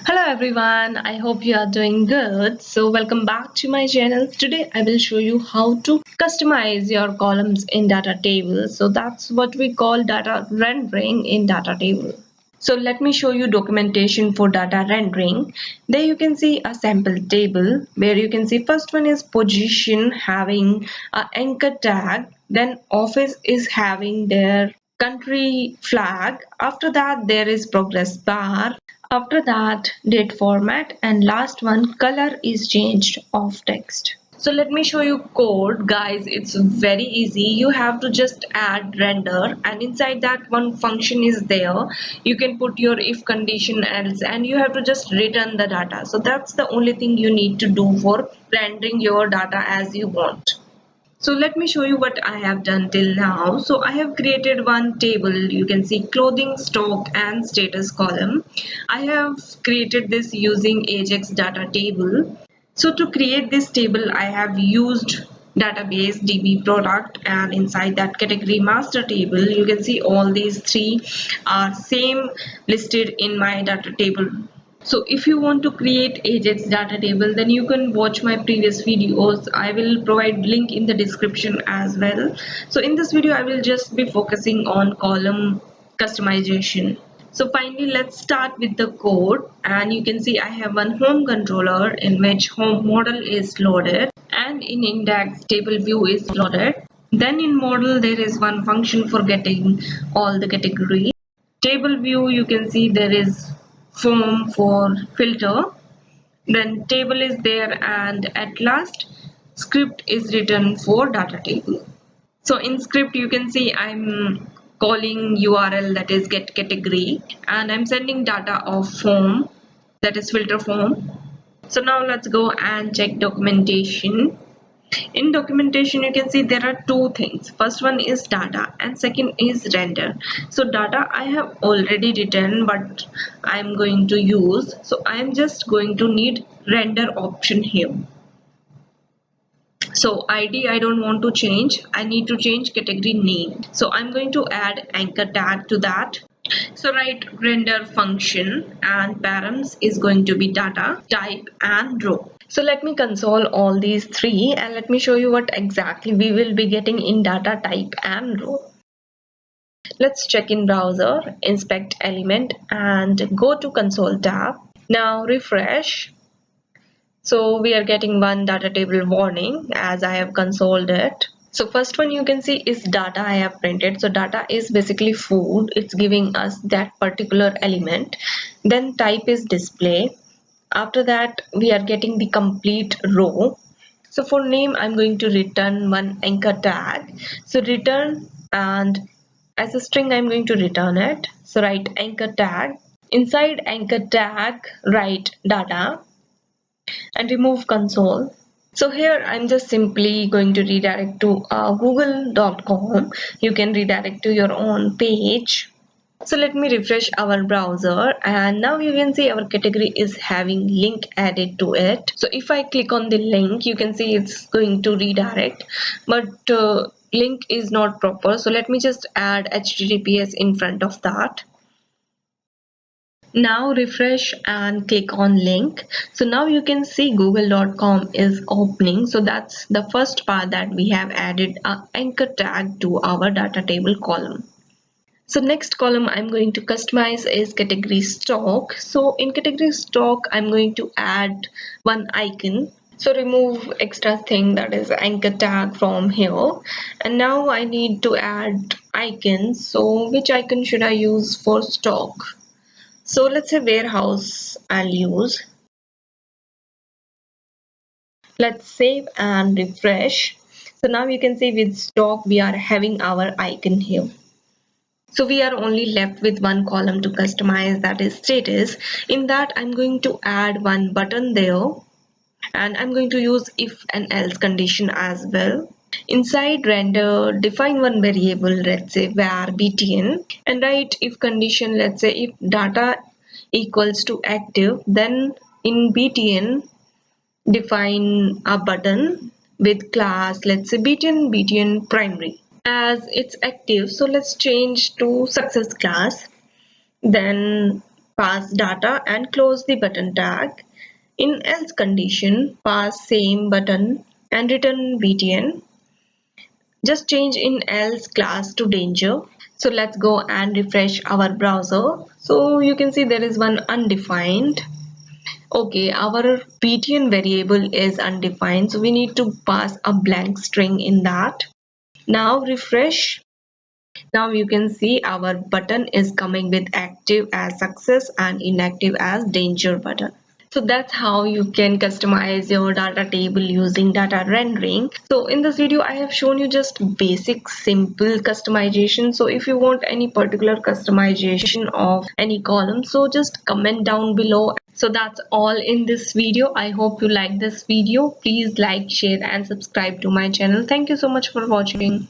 Hello everyone, I hope you are doing good. So welcome back to my channel. Today I will show you how to customize your columns in data table. So that's what we call data rendering in data table. So let me show you documentation for data rendering. There you can see a sample table where you can see first one is position having a anchor tag, then office is having their country flag. After that there is progress bar. After that date format, and last one color is changed of text. So let me show you code, guys. It's very easy. You have to just add render, and inside that one function is there. You can put your if condition else, and you have to just return the data. So that's the only thing you need to do for rendering your data as you want. So let me show you what I have done till now. So I have created one table. You can see clothing, stock and status column. I have created this using Ajax data table. So to create this table, I have used database DB product, and inside that category master table, you can see all these three are same listed in my data table. So if you want to create Ajax data table, then you can watch my previous videos. I will provide link in the description as well. So in this video, I will just be focusing on column customization. So finally, let's start with the code, and you can see I have one home controller in which home model is loaded, and in index table view is loaded. Then in model there is one function for getting all the categories. Table view, you can see there is form for filter, then table is there, and at last script is written for data table. So in script you can see I'm calling URL, that is get category, and I'm sending data of form, that is filter form. So now let's go and check documentation. In documentation you can see there are two things. First one is data and second is render. So data I have already written, but I am going to use, so I am just going to need render option here. So id I don't want to change, I need to change category name, so I'm going to add anchor tag to that. So write render function, and params is going to be data type and row. So let me console all these three, and let me show you what exactly we will be getting in data type and row. Let's check in browser, inspect element, and go to console tab. Now refresh. So we are getting one data table warning as I have consoled it. So first one you can see is data I have printed. So data is basically food. It's giving us that particular element. Then type is display. After that we are getting the complete row. So for name I'm going to return one anchor tag. So return, and as a string I'm going to return it. So write anchor tag. Inside anchor tag write data and remove console. So here I'm just simply going to redirect to google.com. You can redirect to your own page. So let me refresh our browser, and now you can see our category is having link added to it. So if I click on the link, you can see it's going to redirect, but link is not proper. So let me just add HTTPS in front of that. Now refresh and click on link. So now you can see google.com is opening. So that's the first part, that we have added a anchor tag to our data table column. So next column I'm going to customize is category stock. So in category stock I'm going to add one icon. So remove extra thing, that is anchor tag, from here, and now I need to add icons. So which icon should I use for stock? So let's say warehouse I'll use. Let's save and refresh. So now you can see with stock we are having our icon here. So we are only left with one column to customize, that is status. In that I'm going to add one button there, and I'm going to use if and else condition as well. Inside render, define one variable, let's say var btn, and write if condition, let's say if data equals to active, then in btn define a button with class, let's say btn primary. As it's active, so let's change to success class. Then pass data and close the button tag. In else condition, pass same button and return btn. Just change in else class to danger. So let's go and refresh our browser. So you can see there is one undefined. Okay, our btn variable is undefined, so we need to pass a blank string in that. Now refresh. Now you can see our button is coming with active as success and inactive as danger button. So that's how you can customize your data table using data rendering. So in this video I have shown you just basic simple customization. So if you want any particular customization of any column, so just comment down below. So that's all in this video. I hope you like this video. Please like, share and subscribe to my channel. Thank you so much for watching.